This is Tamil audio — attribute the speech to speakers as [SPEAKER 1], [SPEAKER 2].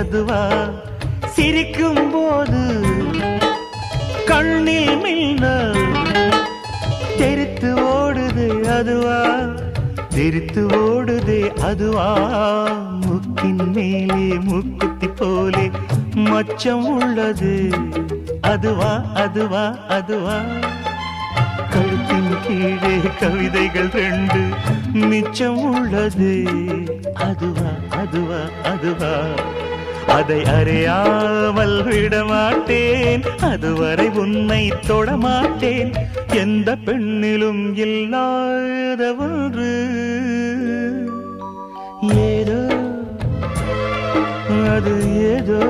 [SPEAKER 1] அதுவா சிரிக்கும் போது கண்ணில் மின்னல் தெரித்து ஓடுது அதுவா தெரித்து ஓடுதே அதுவா முக்கின் மேலே முக்குத்தி போலே மச்சம் உள்ளது அதுவா அதுவா அதுவா கழுத்தின் கீழே கவிதைகள் 2 மிச்சம் உள்ளது அதுவா அதுவா அதுவா அதை அறியாமல் விடமாட்டேன் அதுவரை உன்னை தொடமாட்டேன் எந்த பெண்ணிலும் இல்லாத ஒன்று ஏதோ அது ஏதோ